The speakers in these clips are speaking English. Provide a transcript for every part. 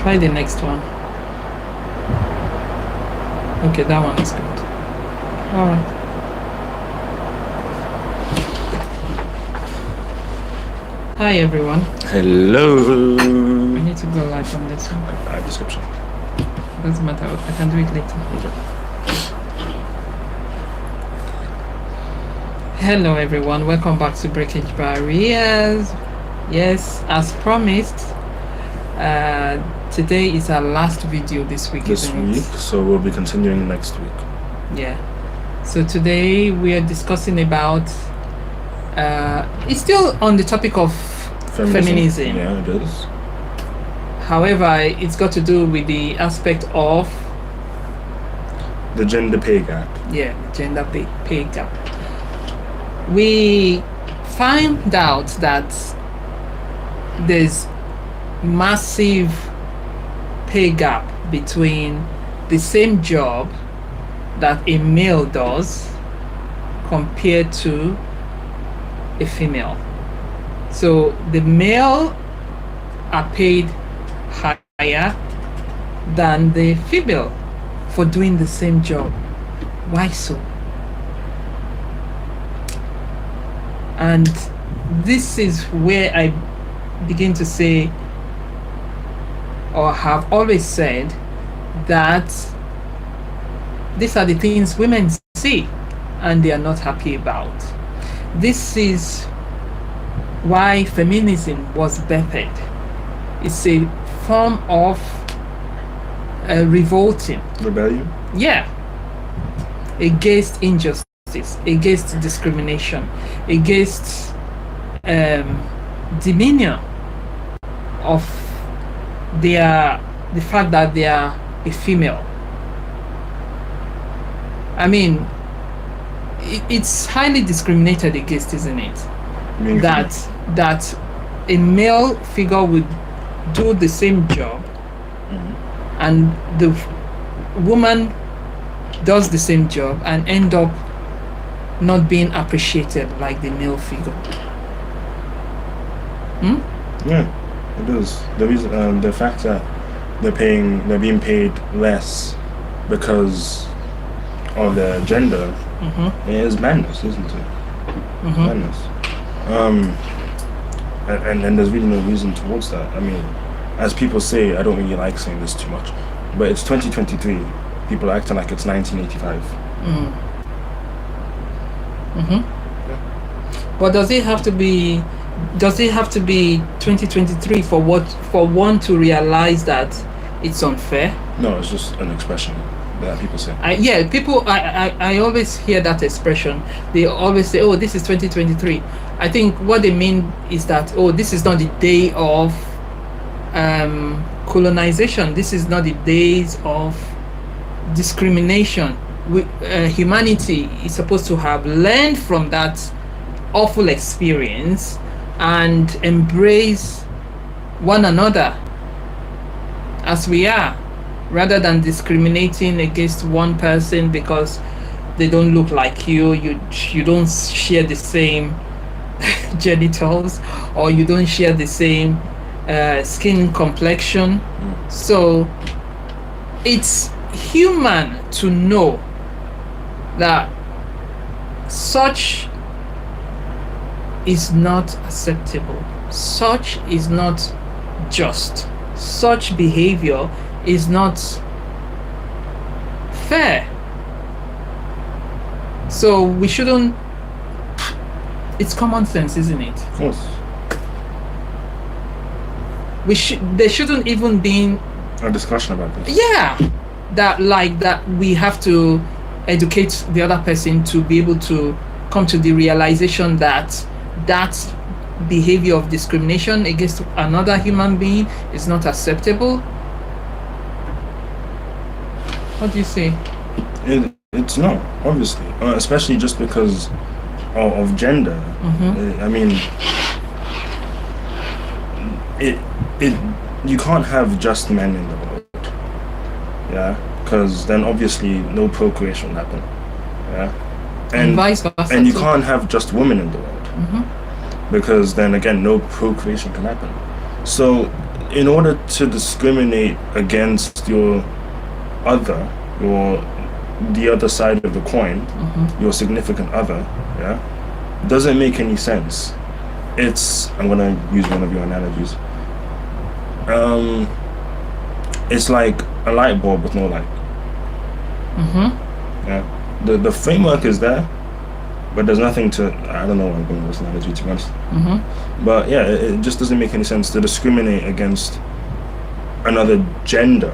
Try the next one. Okay, that one is good. All right. Hi everyone. Hello. I need to go live on this one. Description. Doesn't matter. I can do it later. Okay. Hello everyone. Welcome back to Breakage Barriers. Yes, as promised, today is our last video this week. So we'll be continuing next week. Yeah. So today we are discussing about. It's still on the topic of feminism. Yeah, it is. However, it's got to do with the aspect of the gender pay gap. Yeah, gender pay gap. We find out that there's massive pay gap between the same job that a male does compared to a female. So the male are paid higher than the female for doing the same job. Why so? And this is where I begin to say, or have always said, that these are the things women see and they are not happy about. This is why feminism was birthed. It's a form of revolting. Rebellion? Yeah. Against injustice, against discrimination, against dominion of the fact that they are a female. I mean, it's highly discriminated against, isn't it? That a male figure would do the same job, and the woman does the same job and end up not being appreciated like the male figure. Yeah, it is. The reason, the fact that they're being paid less because of their gender, it is madness, isn't it? Madness. And there's really no reason towards that. I mean, as people say, I don't really like saying this too much, but it's 2023. People are acting like it's 1985. But does it have to be 2023 for one to realize that it's unfair? No, it's just an expression that people say. I always hear that expression. They always say, oh, this is 2023. I think what they mean is that, oh, this is not the day of colonization. This is not the days of discrimination. Humanity is supposed to have learned from that awful experience and embrace one another as we are, rather than discriminating against one person because they don't look like you don't share the same genitals, or you don't share the same skin complexion. So it's human to know that such is not acceptable, such is not just, such behavior is not fair. So we shouldn't. It's common sense, isn't it? Of course. There shouldn't even be a discussion about this. Yeah, that we have to educate the other person to be able to come to the realization that behavior of discrimination against another human being is not acceptable. What do you say? It's not, obviously, especially just because of gender. I mean, you can't have just men in the world, yeah, because then obviously no procreation will happen, yeah, and vice versa, and you can't have just women in the world, because then again no procreation can happen. So in order to discriminate against your other, your the other side of the coin, your significant other, yeah, doesn't make any sense. I'm gonna use one of your analogies. It's like a light bulb with no light. Yeah, the framework is there, but there's nothing to. I don't know why I'm going with this analogy, to be honest. But yeah, it just doesn't make any sense to discriminate against another gender,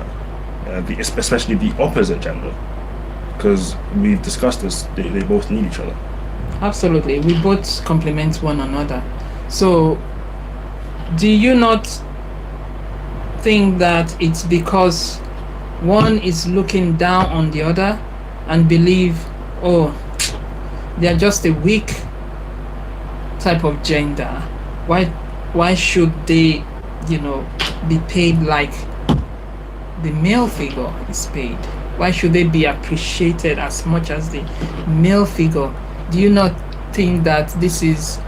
especially the opposite gender, because we've discussed this. They both need each other. Absolutely, we both complement one another. So, do you not think that it's because one is looking down on the other and believe, oh, they are just a weak type of gender? Why should they, be paid like the male figure is paid? Why should they be appreciated as much as the male figure? Do you not think that this is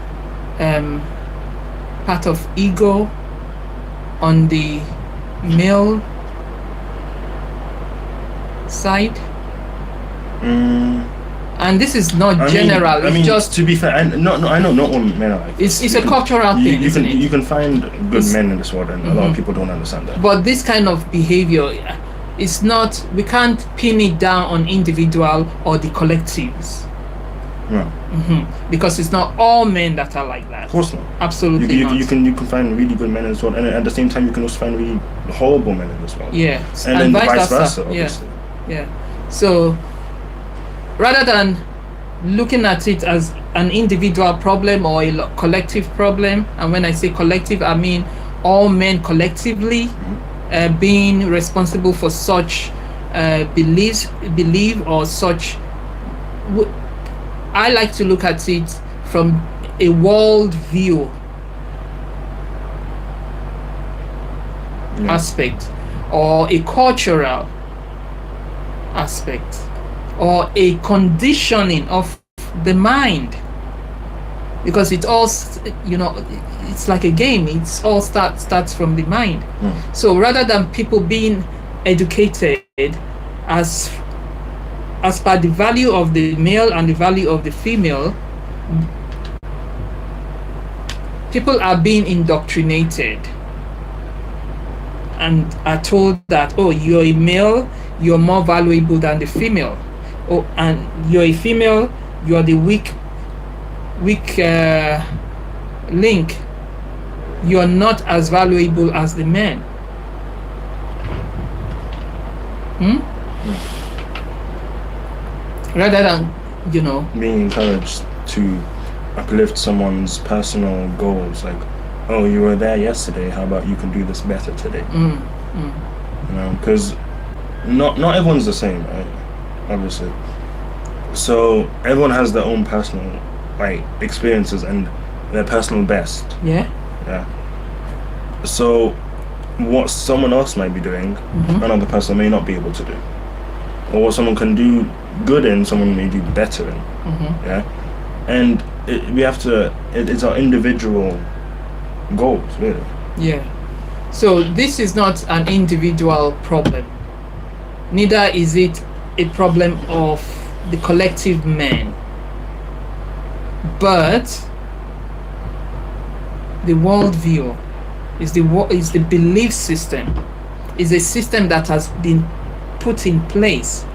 part of ego on the male side? And this is not general. I mean, just to be fair, I know not all men are like this. It's a cultural thing, isn't it? You can find good men in this world, and a lot of people don't understand that. But this kind of behavior, it's not. We can't pin it down on individual or the collectives. No. Because it's not all men that are like that. Of course not. Absolutely not. You can find really good men in this world, and at the same time, you can also find really horrible men in this world. Yeah, and then vice versa. Obviously. Yeah. So, rather than looking at it as an individual problem or a collective problem, and when I say collective, I mean all men collectively being responsible for such belief or such. I like to look at it from a world view aspect, or a cultural aspect, or a conditioning of the mind, because it all, it's like a game. It's all starts from the mind. So rather than people being educated as per the value of the male and the value of the female, people are being indoctrinated and are told that, oh, you're a male, you're more valuable than the female. Oh, and you're a female, you're the weak link. You're not as valuable as the men. Rather than, being encouraged to uplift someone's personal goals, like, oh, you were there yesterday, how about you can do this better today? Because not everyone's the same, right? Obviously. So everyone has their own personal experiences and their personal best. Yeah. So what someone else might be doing, another person may not be able to do, or what someone can do good in, someone may do better in. And we have to. It's our individual goals, really. Yeah. So this is not an individual problem. Neither is it a problem of the collective men. But the worldview is the belief system, is a system that has been put in place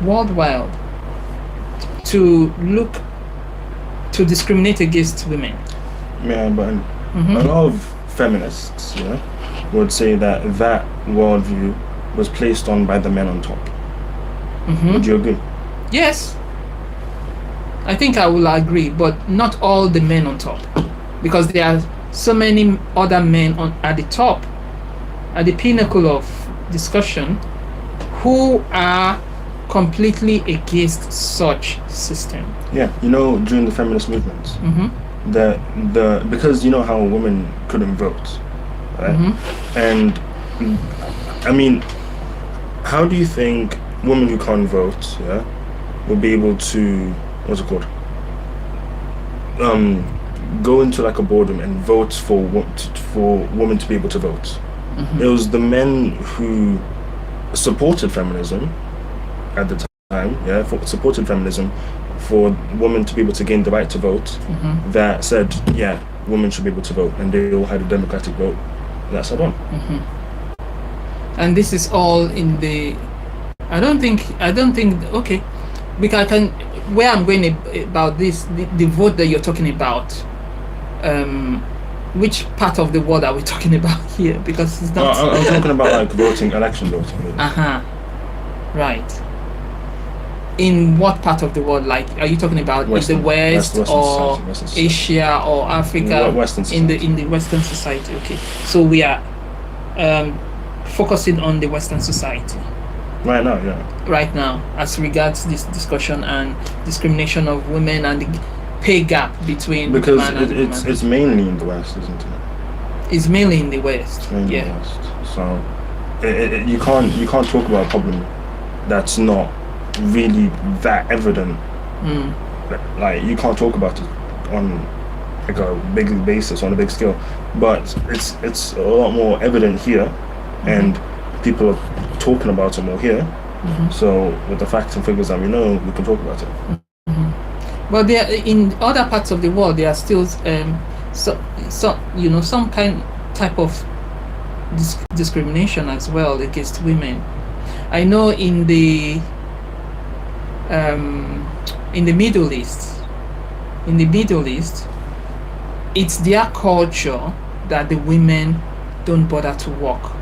worldwide to discriminate against women. Yeah, but a lot of feminists, would say that worldview was placed on by the men on top. Would you agree? Yes, I think I will agree, but not all the men on top, because there are so many other men at the top, at the pinnacle of discussion, who are completely against such system. Yeah, during the feminist movements, because how women couldn't vote, right? And I mean, how do you think women who can't vote, will be able to, what's it called? go into like a boardroom and vote for women to be able to vote. It was the men who supported feminism at the time, supported feminism for women to be able to gain the right to vote, that said, yeah, women should be able to vote, and they all had a democratic vote. And that's how on. And this is all in the. I don't think. Okay, because where I'm going about this, the vote that you're talking about. Which part of the world are we talking about here? Because it's not. I'm talking about like voting, election voting. Really. Right. In what part of the world? Like, are you talking about Western, in the West or Western society. Asia or Africa? Western society. In the Western society. Okay. So we are focusing on the Western society. Right now, yeah. Right now, as regards this discussion and discrimination of women and the pay gap between because man and woman. it's mainly in the West, isn't it? It's mainly in the West. It's mainly in the West. So you can't talk about a problem that's not really that evident. Like you can't talk about it on like a big basis, on a big scale, but it's a lot more evident here, and people are talking about it more here. So with the facts and figures that we know, we can talk about it. But there, in other parts of the world, there are still some type of discrimination as well against women. I know in the Middle East, it's their culture that the women don't bother to work,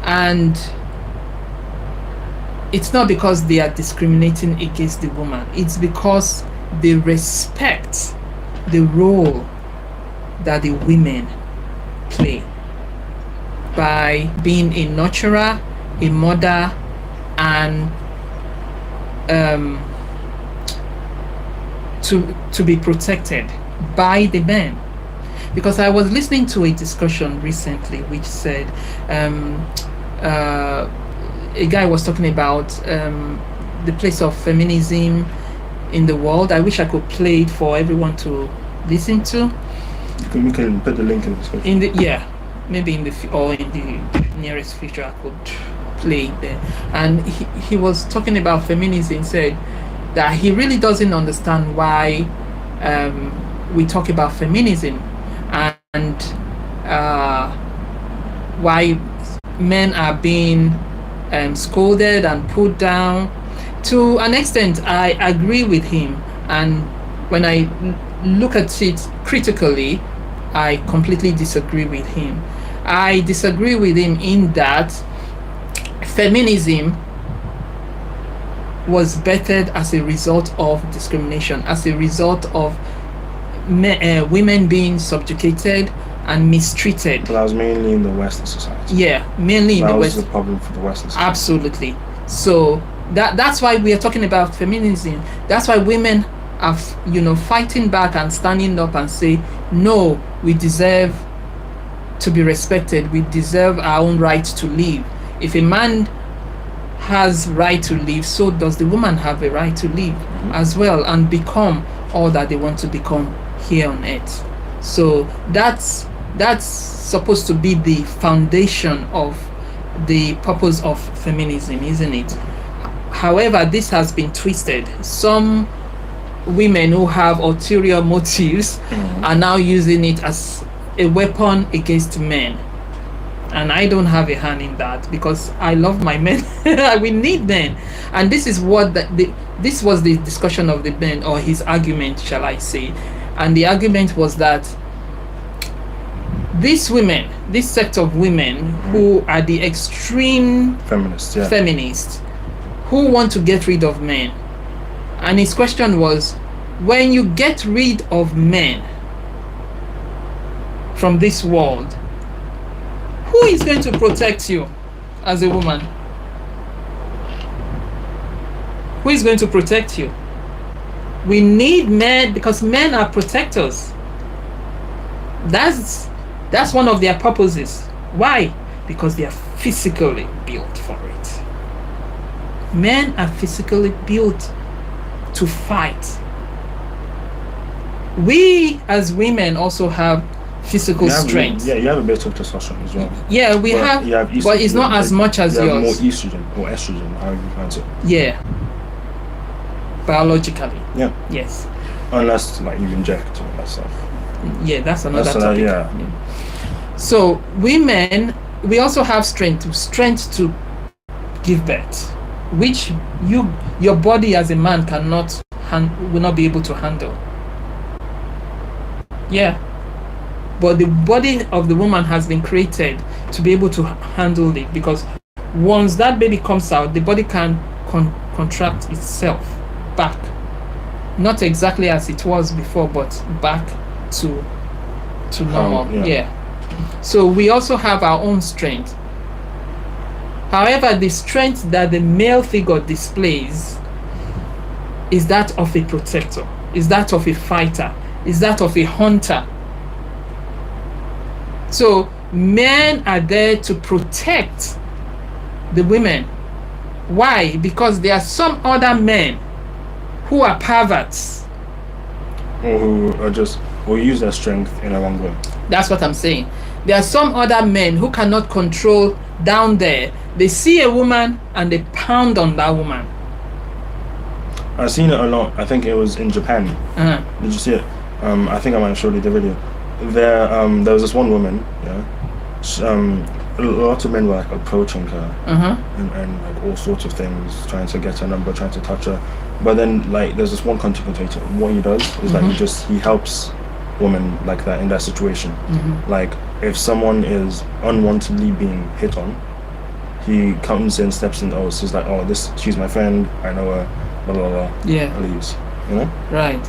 and it's not because they are discriminating against the woman. It's because they respect the role that the women play by being a nurturer, a mother, and to be protected by the men. Because I was listening to a discussion recently which said a guy was talking about the place of feminism in the world. I wish I could play it for everyone to listen to. We can put the link in the description. Maybe in the nearest future I could play it there. And he was talking about feminism. Said that he really doesn't understand why we talk about feminism and why men are being scolded and put down. To an extent, I agree with him, and when I look at it critically, I completely disagree with him. I disagree with him in that feminism was bettered as a result of discrimination, as a result of women being subjugated and mistreated. But that was mainly in the Western society. Yeah, mainly in the West. That was the problem for the Western society. Absolutely. So that's why we are talking about feminism. That's why women are, fighting back and standing up and say, no, we deserve to be respected. We deserve our own right to live. If a man has right to live, so does the woman have a right to live as well and become all that they want to become here on earth. So that's supposed to be the foundation of the purpose of feminism, isn't it? However, this has been twisted. Some women who have ulterior motives are now using it as a weapon against men. And I don't have a hand in that because I love my men. We need men. And this is what this was the discussion of the men, or his argument, shall I say. And the argument was that these women, this sect of women who are the extreme feminists, who want to get rid of men. And his question was, when you get rid of men from this world, who is going to protect you as a woman? Who is going to protect you? We need men because men are protectors. That's one of their purposes. Why? Because they are physically built for it. Men are physically built to fight. We as women also have physical You have, strength. yeah, you have a bit of testosterone as well. Yeah, we But have, you have but it's not estrogen, as much as you have more yours. estrogen or estrogen, however you pronounce it. Yeah. Biologically. Yeah. Yes. Unless like you inject all that stuff. Yeah, that's another That's topic. yeah. So women, we also have strength to give birth, which your body as a man will not be able to handle. Yeah. But the body of the woman has been created to be able to handle it, because once that baby comes out, the body can contract itself back. Not exactly as it was before, but back to normal. Yeah. So we also have our own strength. However, the strength that the male figure displays is that of a protector, is that of a fighter, is that of a hunter. So men are there to protect the women. Why? Because there are some other men who are perverts. Or who are just or use their strength in a wrong way. That's what I'm saying. There are some other men who cannot control down there. They see a woman and they pound on that woman. I've seen it a lot. I think it was in Japan. Did you see it? I think I might have showed you the video. There was this one woman, lots of men were like approaching her and like all sorts of things, trying to get her number, trying to touch her. But then like there's this one content creator. What he does is like he helps women like that in that situation. Like if someone is unwantedly being hit on, he comes in, steps in. Oh, so he's like, she's my friend. I know her. Blah blah blah. Yeah. Leaves. You know. Right.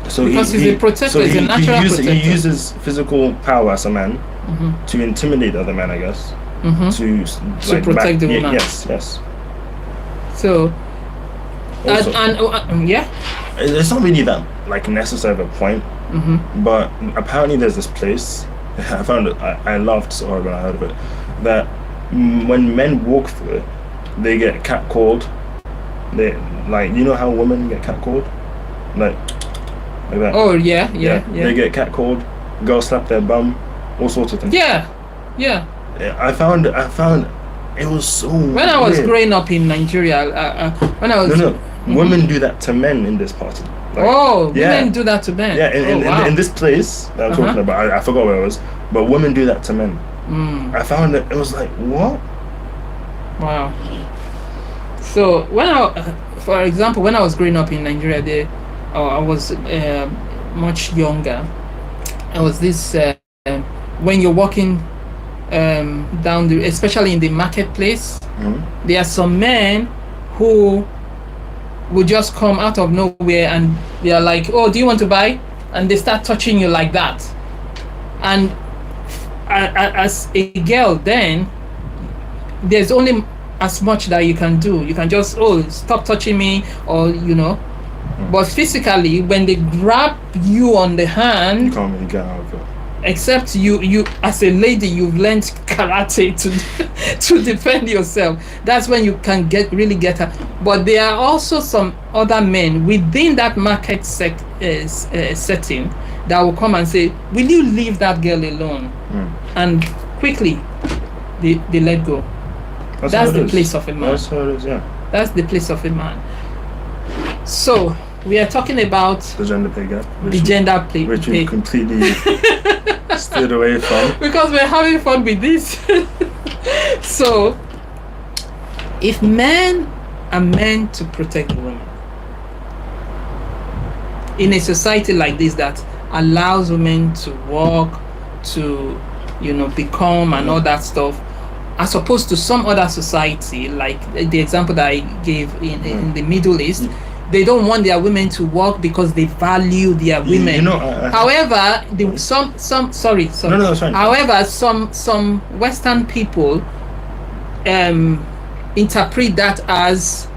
So because he's a protector, he's a natural protector. He uses physical power as a man to intimidate other men, I guess. To protect the woman. Yes. So, also, yeah. It's not really that like necessary of a point, but apparently there's this place. I found it. I laughed so hard when I heard of it. That when men walk through it, they get catcalled. They you know how women get catcalled, like that. Oh yeah. They get catcalled. Girls slap their bum, all sorts of things. Yeah. I found it was so. When I was growing up in Nigeria, when I was women do that to men in this party. Women do that to men. Yeah, in this place that I'm talking about, I forgot where it was, but women do that to men. I found it was like, what? Wow. So for example, when I was growing up in Nigeria, I was much younger. I was this when you're walking down especially in the marketplace, there are some men who will just come out of nowhere and they are like, oh, do you want to buy? And they start touching you like that. And as a girl, then there's only as much that you can do. You can just, stop touching me, or but physically, when they grab you on the hand, you can't really get out of it. Except you as a lady, you've learned karate to defend yourself. That's when you can really get her. But there are also some other men within that market setting that will come and say, will you leave that girl alone? And quickly they let go. That's the place of a man. That's how it is, yeah. That's the place of a man. So we are talking about the gender pay gap. Which we completely stayed away from. Because we're having fun with this. So, if men are meant to protect the women, in a society like this that allows women to walk, to become and all that stuff, as opposed to some other society, like the example that I gave in the Middle East, they don't want their women to work because they value their women. However, sorry. No, that's fine. However, some Western people interpret that as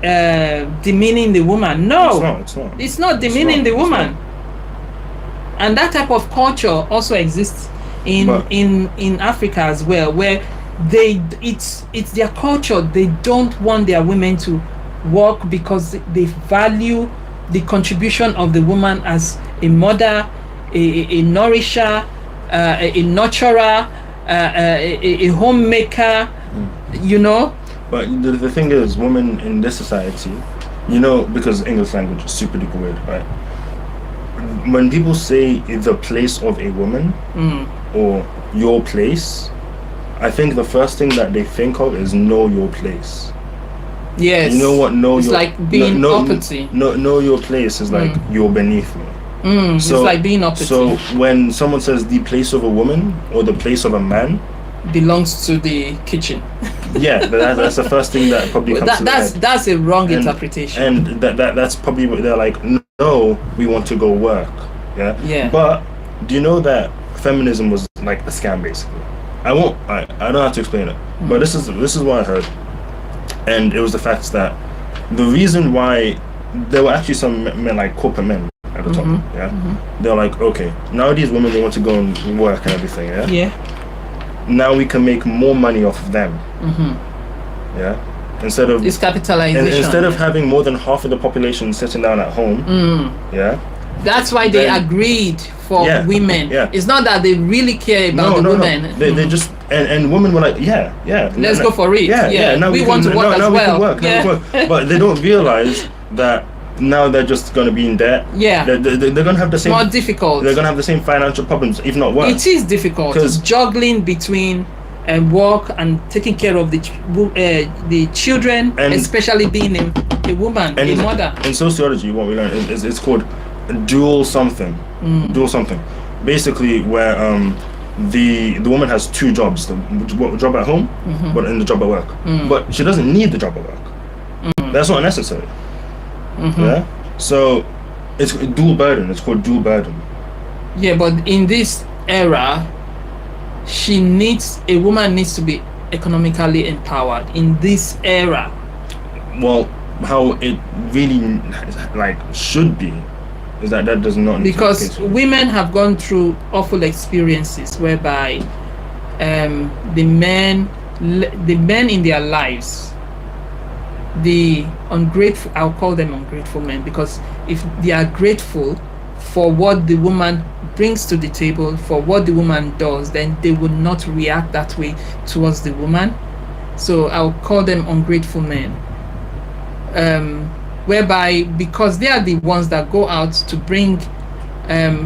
demeaning the woman. No, it's not demeaning the woman. And that type of culture also exists in Africa as well, where it's their culture. They don't want their women to work because they value the contribution of the woman as a mother, a nourisher, a nurturer, a homemaker, you know. But the thing is, women in this society, you know, because English language is super duper weird, right? When people say the place of a woman or your place, I think the first thing that they think of is know your place. Yes. You know what? Know it's your, like being uppity. Know your place is like you're beneath me. It's like being uppity. So when someone says the place of a woman or the place of a man belongs to the kitchen. Yeah, that's the first thing that probably comes to that's the head. That's a wrong interpretation. And that's probably what they're like, no, we want to go work. Yeah. But do you know that feminism was like a scam basically? I don't have to explain it. But this is what I heard. And it was the fact that the reason why there were actually some men, like corporate men at the top, they're like, okay, now these women, they want to go and work and everything, now we can make more money off of them, instead of it's capitalization. Instead of having more than half of the population sitting down at home, that's why they agreed for women. It's not that they really care about the women. They just and women were like, let's go for it. Now we want to work as well. We can work. But they don't realize that now they're just going to be in debt. They're going to have the same. More difficult. They're going to have the same financial problems, if not worse. It is difficult. It's juggling between work and taking care of the children, and especially being a woman, a mother. In sociology, what we learn is it's called dual something. Dual something. Basically, where the woman has two jobs: the job at home, but in the job at work. But she doesn't need the job at work. That's not necessary. So it's dual burden. It's called dual burden. But in this era, a woman needs to be economically empowered in this era. Well, how it really should be is that does not, because women have gone through awful experiences whereby the men in their lives, the ungrateful, I'll call them ungrateful men, because if they are grateful for what the woman brings to the table, for what the woman does, then they will not react that way towards the woman. So I'll call them ungrateful men, whereby because they are the ones that go out to bring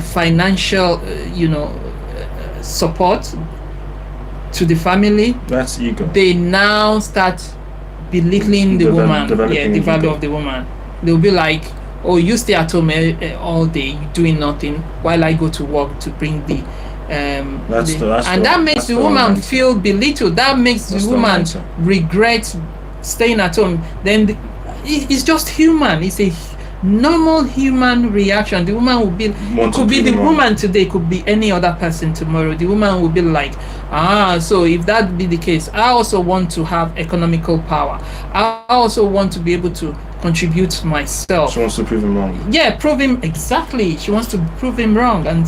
financial support to the family. That's ego. They now start belittling the woman, the value of the woman. They'll be like, oh, you stay at home all day doing nothing while I go to work to bring the that makes the woman feel belittled. That makes the woman regret staying at home. Then it's just human. It's a normal human reaction. The woman will be, it could be the woman today, it could be any other person tomorrow. The woman will be like, so if that be the case, I also want to have economical power. I also want to be able to contribute myself. She wants to prove him wrong. Yeah, prove him, exactly. She wants to prove him wrong, and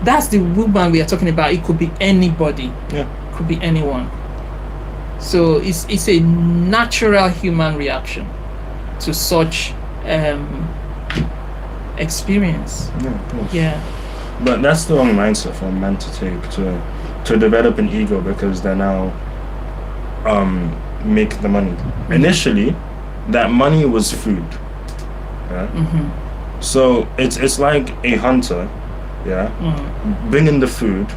that's the woman we are talking about. It could be anybody. It could be anyone. So it's a natural human reaction to such experience. But that's the wrong mindset for a man to take, to develop an ego because they're now make the money. Initially, that money was food. So it's like a hunter, bringing the food,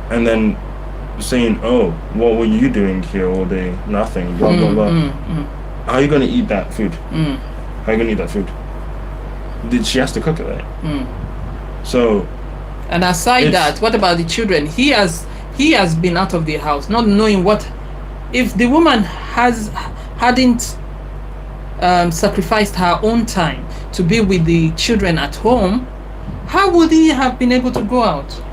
and then saying, "Oh, what were you doing here all day? Nothing." Blah blah blah. How are you gonna eat that food? How are you gonna eat that food? She has to cook it, right? So. And aside that, what about the children? He has been out of the house, not knowing what. If the woman hadn't sacrificed her own time to be with the children at home, how would he have been able to go out?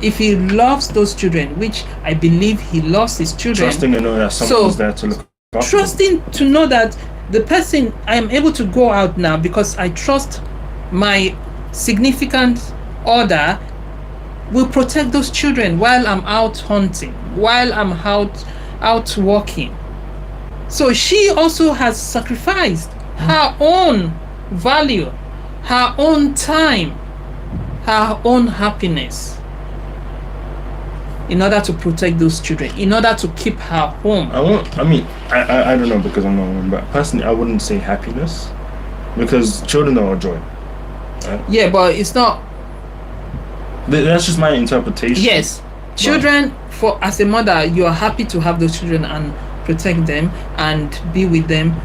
If he loves those children, which I believe he loves his children. Trusting to know that someone's there to look after trusting them. To know that the person, I am able to go out now because I trust my significant other will protect those children while I'm out hunting, while I'm out walking. So she also has sacrificed her own value, her own time, her own happiness, in order to protect those children, in order to keep her home. I don't know, because I'm not a woman, but personally I wouldn't say happiness, because children are a joy. Right? Yeah, but it's not. That's just my interpretation. Yes, children, for as a mother, you are happy to have those children and protect them and be with them.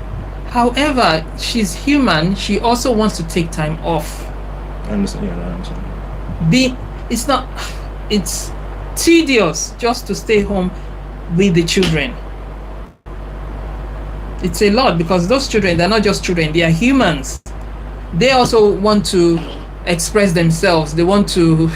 However, she's human. She also wants to take time off. I understand. Yeah, I understand. It's tedious just to stay home with the children. It's a lot, because those children, they're not just children, they are humans. They also want to express themselves. They want to,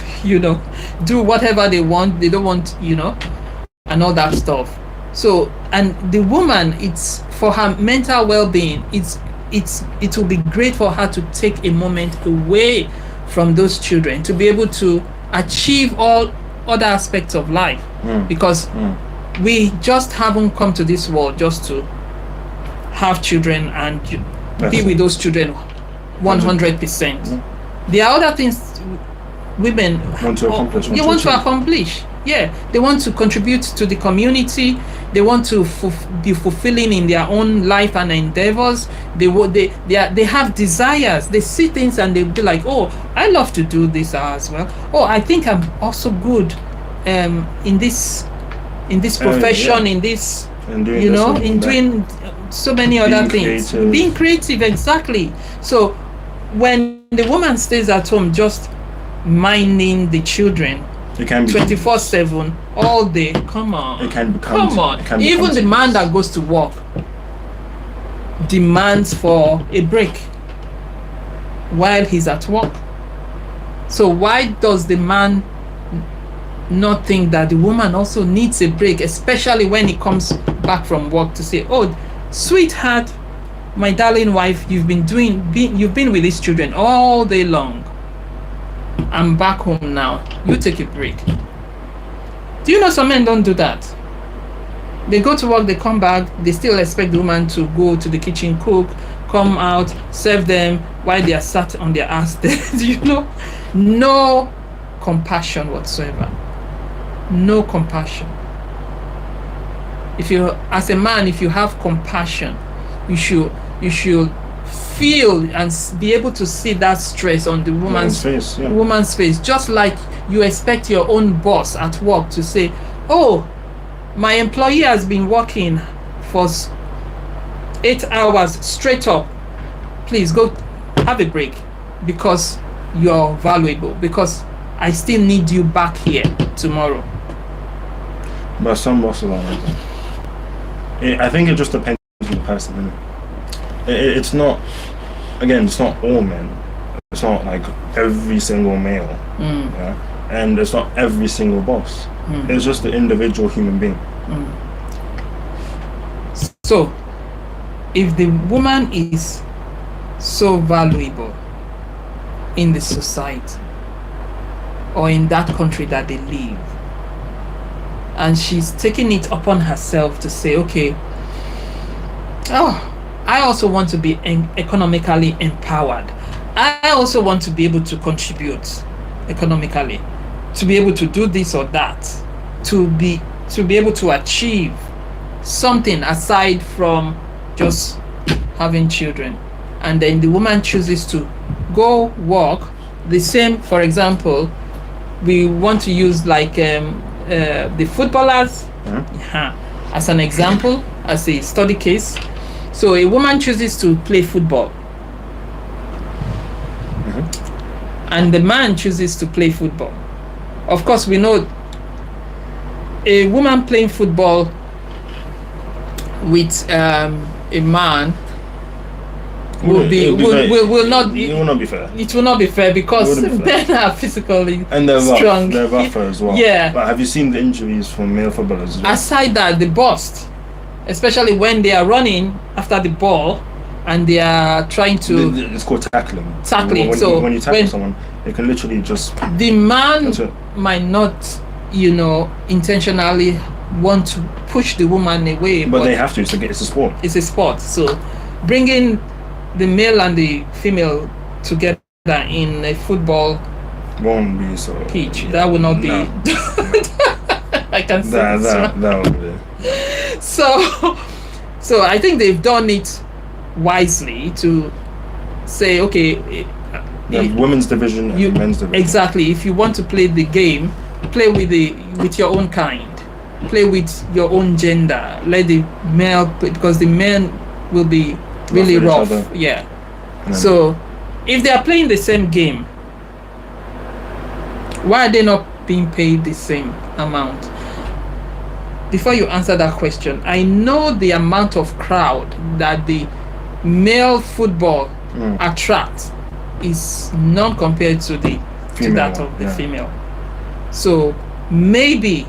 do whatever they want. They don't want, and all that stuff. So, and the woman, it's for her mental well-being. It will be great for her to take a moment away from those children, to be able to achieve all other aspects of life, because we just haven't come to this world just to have children and be with those children 100%. There are other things women want to accomplish. Yeah, they want to contribute to the community. They want to be fulfilling in their own life and endeavors. They have desires. They see things and they'll be like, oh, I love to do this as well. Oh, I think I'm also good in this profession, in this, doing so many other things. Creative. Being creative, exactly. So when the woman stays at home just minding the children, it can be 24/7 all day, come on. It can become. Come on. Even the man that goes to work demands for a break while he's at work. So why does the man not think that the woman also needs a break, especially when he comes back from work, to say, oh, sweetheart, my darling wife, you've been with these children all day long. I'm back home now. You take a break. Do you know some men don't do that? They go to work, they come back, they still expect the woman to go to the kitchen, cook, come out, serve them while they are sat on their ass there. No compassion whatsoever. No compassion. As a man, if you have compassion, you should feel and be able to see that stress on the woman's face, just like you expect your own boss at work to say, oh, my employee has been working for 8 hours straight up, please go have a break, because you're valuable, because I still need you back here tomorrow. But some bosses are like that. I think it just depends on the person. It's not all men. It's not like every single male, and it's not every single boss. It's just the individual human being. So, if the woman is so valuable in the society or in that country that they live, and she's taking it upon herself to say, okay, I also want to be economically empowered. I also want to be able to contribute economically, to be able to do this or that, to be able to achieve something aside from just having children. And then the woman chooses to go work. The same, for example, we want to use like the footballers as an example, as a study case. So a woman chooses to play football, and the man chooses to play football. Of course, we know a woman playing football with a man will not be fair. It will not be fair, because men are physically and they're strong. They're rougher as well. Yeah. But have you seen the injuries from male footballers as well? Aside that, the bust, especially when they are running after the ball and they are trying to. It's called tackling. When you tackle someone, they can literally just. The man might not, intentionally want to push the woman away. But they have to. It's a sport. It's a sport. So bringing the male and the female together in a football Won't be so. pitch. That will not be. No. I can say That this that one. that would be. So I think they've done it wisely to say, okay, The women's division and you men's division. exactly. If you want to play the game, play with your own kind, play with your own gender. Let the male, because the men will be really Rough rough. with each other. Yeah. And then- So if they are playing the same game, why are they not being paid the same amount? Before you answer that question, I know the amount of crowd that the male football attracts is not compared to the Female that one, of the yeah. female. So maybe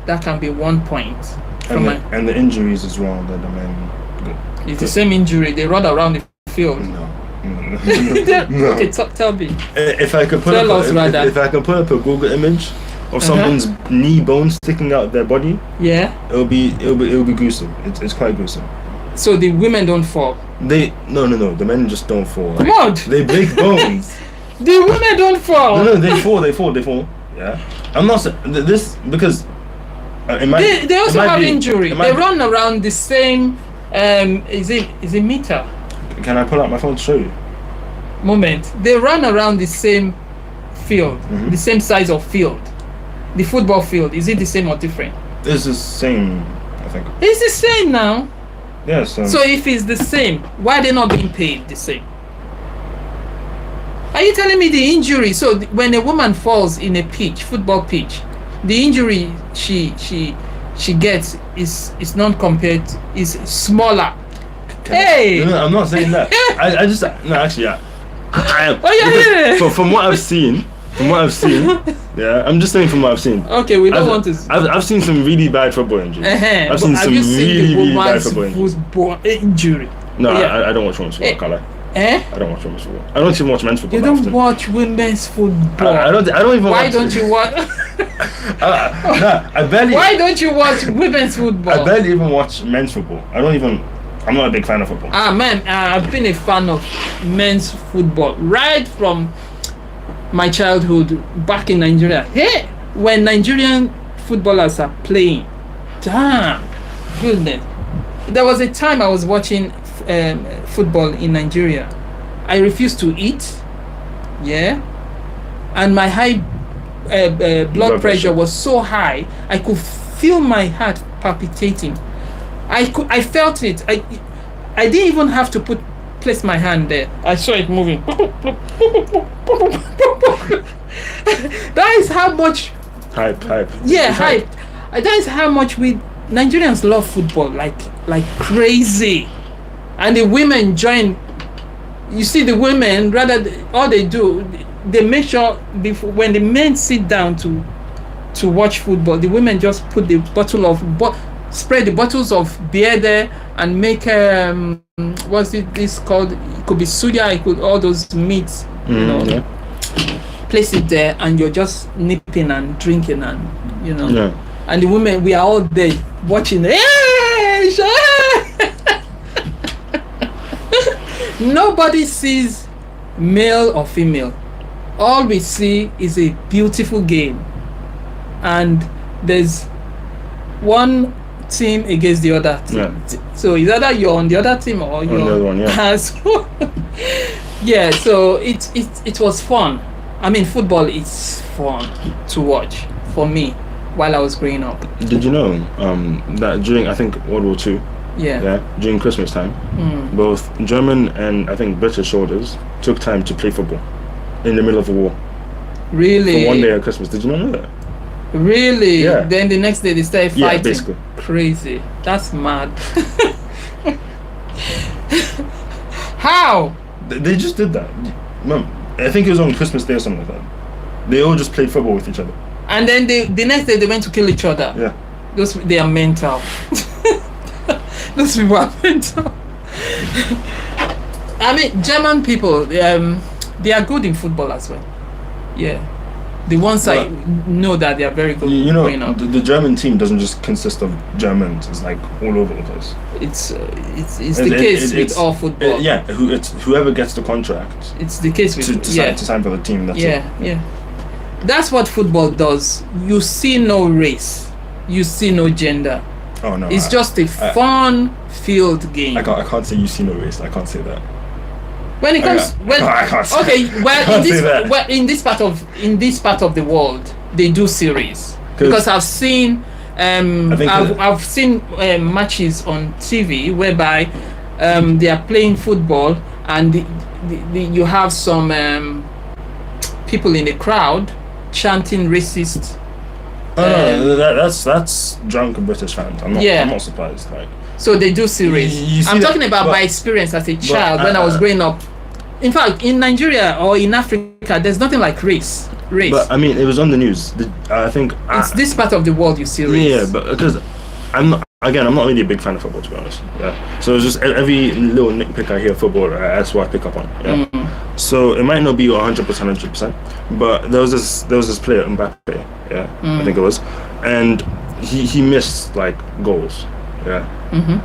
that can be one point. From and the injuries as well that the men. it's the same injury. They run around the field. No. No. Okay, tell me. If I could put Tell up, us rather. if I could put up a Google image of someone's knee bone sticking out their body, Yeah. it'll be gruesome. It's quite gruesome. So the women don't fall. No. The men just don't fall. Come on. They break bones. The women don't fall. No, they fall. Yeah. I'm not saying this because it might. They also it might have be- injury. it might They be- run around the same. Is it meter? Can I pull out my phone to show you? Moment. They run around the same field, Mhm. the same size of field. The football field, is it the same or different? It's the same, I think. It's the same now. Yes. So if it's the same, why are they not being paid the same? Are you telling me the injury? So when a woman falls in a pitch, football pitch, the injury she gets is not compared, is smaller. Hey! No, I'm not saying that. I just no, actually, yeah. Oh, yeah, Because from what I've seen, yeah, I'm just saying from what I've seen. Okay, we don't want to. I've seen some really bad football injuries. Uh-huh. I've seen But have some you seen really, the really bad woman's football injuries. football injury? No, Yeah. I don't watch women's football. Eh. Can't lie. Eh? I don't watch women's football. I don't even watch men's football. You that don't often. watch women's football. I don't even. Why watch don't you watch? I barely. Why don't you watch women's football? I barely even watch men's football. I'm not a big fan of football. Man, I've been a fan of men's football right from my childhood back in Nigeria. Hey, when Nigerian footballers are playing, damn, goodness. There was a time I was watching football in Nigeria. I refused to eat, yeah, and my high blood pressure was so high, I could feel my heart palpitating. I felt it. I didn't even have to place my hand there. I saw it moving. That is how much. Hype. Yeah, It's hype. That is how much we Nigerians love football like crazy, and the women join. You see, the women all they do, they make sure when the men sit down to watch football, the women just put the bottle of spread the bottles of beer there and make what's this called? It could be suya, it could all those meats, you know. Yeah. Place it there and you're just nipping and drinking and Yeah. and the women, we are all there watching. Hey, nobody sees male or female. All we see is a beautiful game, and there's one team against the other team. Yeah. So it's either you're on the other team or you're the other one, yeah. So, yeah, so it was fun. I mean, football is fun to watch for me while I was growing up. Did you know that during, I think, World War II, Yeah. during Christmas time, both German and I think British soldiers took time to play football in the middle of a war Really? for one day at Christmas. Did you not know that? Really? Yeah. Then the next day they started fighting. Yeah, basically. Crazy. That's mad. How? They just did that. Mum, I think it was on Christmas Day or something like that. They all just played football with each other. And then the next day they went to kill each other. Yeah. They are mental. Those people are mental. I mean, German people, they are good in football as well. Yeah. The ones I But- know that they are very good You know, growing up. the German team doesn't just consist of Germans. It's like all over the place. It's It- the it- case it- with it's- all football. Yeah, it's whoever gets the contract It's the case with to sign for the team. That's yeah, yeah. That's what football does. You see no race, you see no gender. it. Oh no, It's just a fun-filled game. I can't say you see no race. I can't say that. When it comes, I can't say- okay, I well, can't say that. in this part of the world, they do series because I've seen, think I've seen matches on TV whereby they are playing football and you have some people in the crowd chanting racist. No, that's drunk British fans. I'm not surprised. Like, So they do series. You see I'm that- talking about but- my experience as a child when I was growing up. In fact, in Nigeria or in Africa, there's nothing like race. but I mean, it was on the news. I think It's this part of the world you see race. yeah, but because I'm not really a big fan of football, to be honest. Yeah, so it's just every little nitpick I hear of football, that's what I pick up on. Yeah, so it might not be 100%, but there was this player Mbappe. Yeah, I think it was, and he missed like goals. Yeah,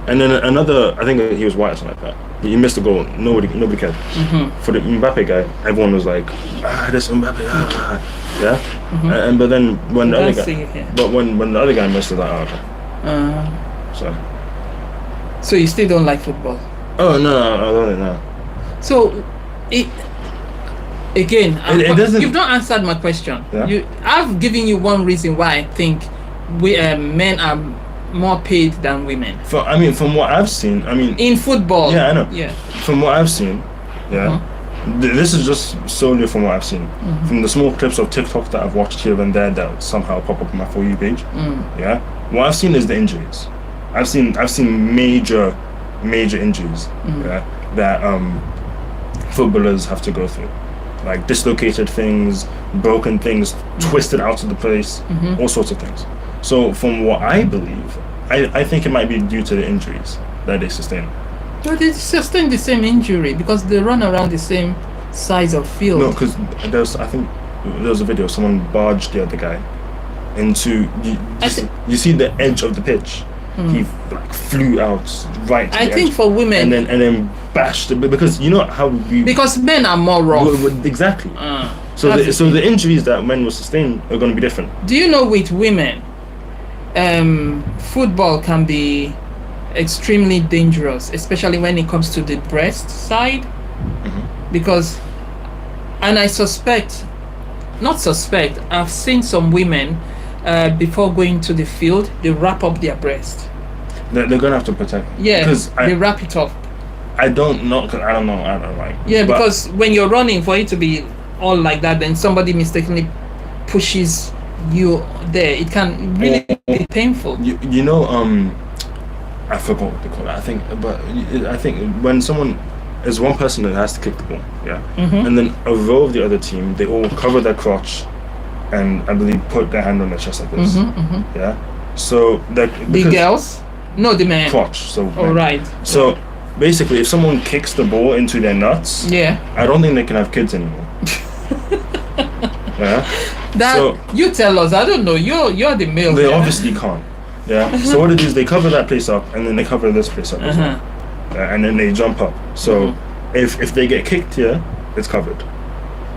and then another, I think he was white or something like that. He missed a goal. Nobody cared. For the Mbappe guy, everyone was like, this Mbappe. Yeah, but then when the other guy, when the other guy missed, it was like, okay. So you still don't like football? Oh no, I don't know. So it doesn't. You've not answered my question. Yeah? I've given you one reason why I think we men are more paid than women From what I've seen, in football. Yeah, I know. Yeah. From what I've seen, yeah, this is just solely from what I've seen. From the small clips of TikTok that I've watched here and there that somehow pop up on my For You page. Yeah, what I've seen is the injuries. I've seen major injuries. Yeah, that footballers have to go through, like dislocated things, broken things, twisted out of the place, all sorts of things. So from what I believe, I think it might be due to the injuries that they sustain. But they sustain the same injury because they run around the same size of field. No, because I think there was a video, someone barged the other guy into, you see the edge of the pitch. He like flew out right to I the think edge, for women, and then bashed it, because you know how we because men are more rough. exactly. That's The injuries that men will sustain are going to be different. Do you know with women, football can be extremely dangerous, especially when it comes to the breast side, because, and I've seen some women before going to the field, they wrap up their breast. They're going to have to protect. Yeah, because they wrap it up. I don't know, because I don't know. Like, Yeah, but because when you're running, for it to be all like that, then somebody mistakenly pushes you there, it can really be painful. you know, I forgot what they call it. I think when someone is one person that has to kick the ball, yeah, and then a row of the other team, they all cover their crotch, and I believe put their hand on their chest like this. Yeah. So The girls, no, the men. crotch. So All right. So basically, if someone kicks the ball into their nuts, Yeah. I don't think they can have kids anymore. Yeah. That So- you tell us. I don't know. You're the male. They yeah? obviously can't. Yeah. So what it is, they cover that place up, and then they cover this place up as well. And then they jump up. So if they get kicked here, it's covered.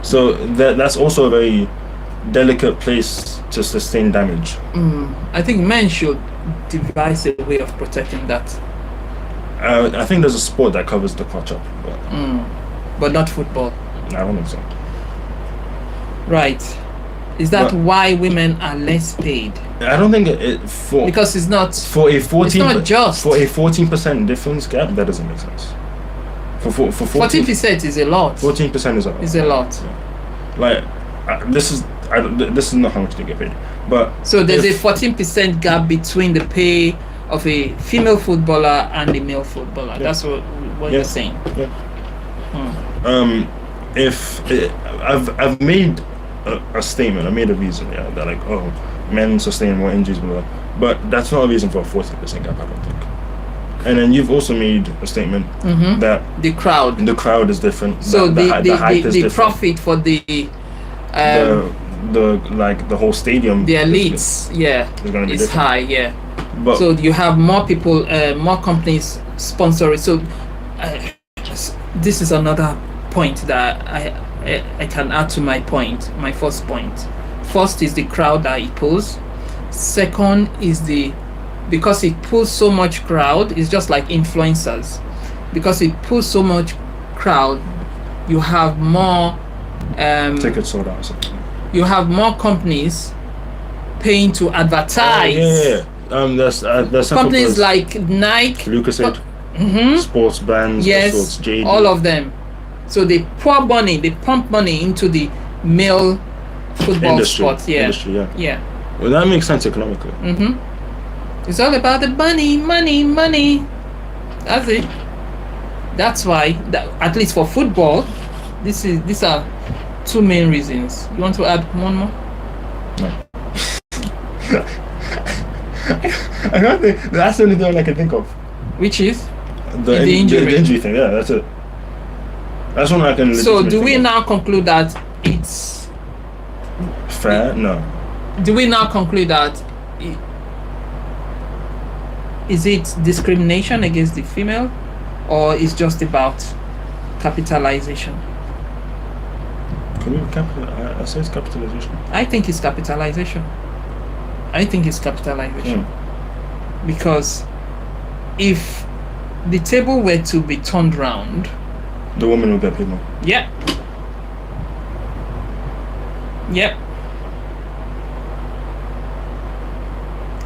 So that's also a very delicate place to sustain damage. I think men should devise a way of protecting that, I think there's a sport that covers the crotch up, but but not football. I don't think so. Right. Is that But- why women are less paid? I don't think it for Because it's not. for a 14 It's not just. for a 14% difference gap, that doesn't make sense. For 14% is a lot. 14% is a lot. Is a lot. Like this is not how much they get paid, but So there's if- a 14% gap between the pay of a female footballer and a male footballer. Yeah. That's what Yeah. you're saying. If I've made a statement, I made a reason, yeah, that like, oh, men sustain more injuries, blah, blah, but that's not a reason for a 14% gap, I don't think. And then you've also made a statement that The crowd. the crowd is different. So that the hype is the different. profit for the the whole stadium. The elites, yeah, is going to be is different. high, yeah. But So you have more people, more companies sponsor it. So this is another point that I can add to my point. My first point. First is the crowd that it pulls. Second is because it pulls so much crowd. It's just like influencers. Because it pulls so much crowd, you have more. tickets sold out. Or something. You have more companies paying to advertise. Yeah. There's Companies like Nike, Lucasade, sports brands, yes, sorts, JD. all of them. So they pour money, they pump money into the male football sport. Yeah, Industry, yeah. yeah. Well, that makes sense economically. It's all about the money. That's it. That's why, at least for football, these are two main reasons. You want to add one more? I can't think. That's the only thing I can think of. Which is The injury. The injury thing. Yeah, that's it. That's one I can. So do legitimately we think now conclude that it's of. Fair? No. do we now conclude that is it discrimination against the female, or is just about capitalization? Can we I say it's capitalization. I think it's capitalization. Because if the table were to be turned round, The woman will get paid more. yep,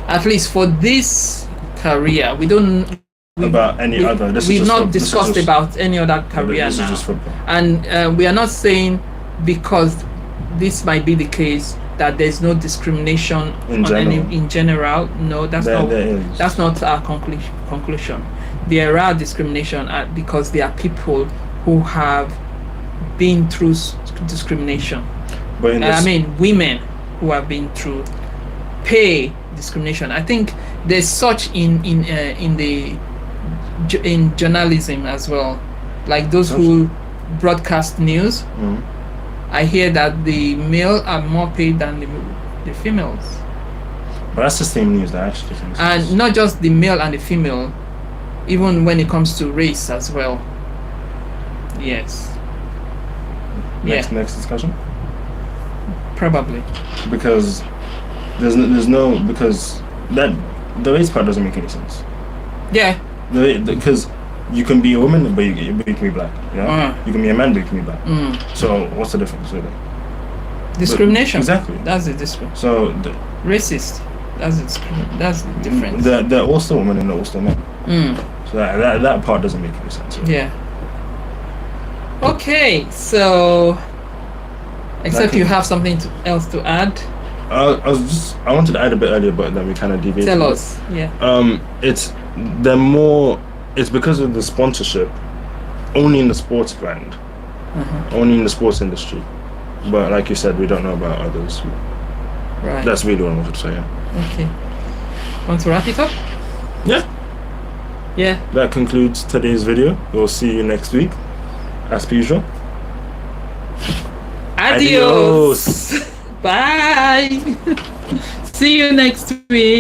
at least for this career, we don't. About any other. This is We've just not for- this is discussed just- about any other career This is now, just football. and we are not saying because this might be the case that there's no discrimination In general. in general. No, that's not. There is. That's not our conclusion. There are discrimination because there are people who have been through discrimination. But in this, I mean, women who have been through pay discrimination. I think there's such in journalism as well, like those who broadcast news. I hear that the male are more paid than the females, but that's the same news that I actually think. and not just the male and the female, even when it comes to race as well. Yes. Next discussion. Probably. Because there's no because that the race part doesn't make any sense. Yeah. Because you can be a woman but you can be black. Yeah. You can be a man but you can be black. So what's the difference really? Discrimination. Exactly. That's the discrimination. So Racist. That's the difference. they're all still women and they're all still men. So that part doesn't make any sense. Really. Yeah. Okay, so except you have something else to add. I wanted to add a bit earlier, but then we kind of deviated. Tell us. Yeah. It's because of the sponsorship, only in the sports brand, only in the sports industry. But like you said, we don't know about others. Right. That's really what I wanted to say. Yeah. Okay. Want to wrap it up? Yeah. Yeah. That concludes today's video. We'll see you next week, as per usual. Adios. Bye. See you next week.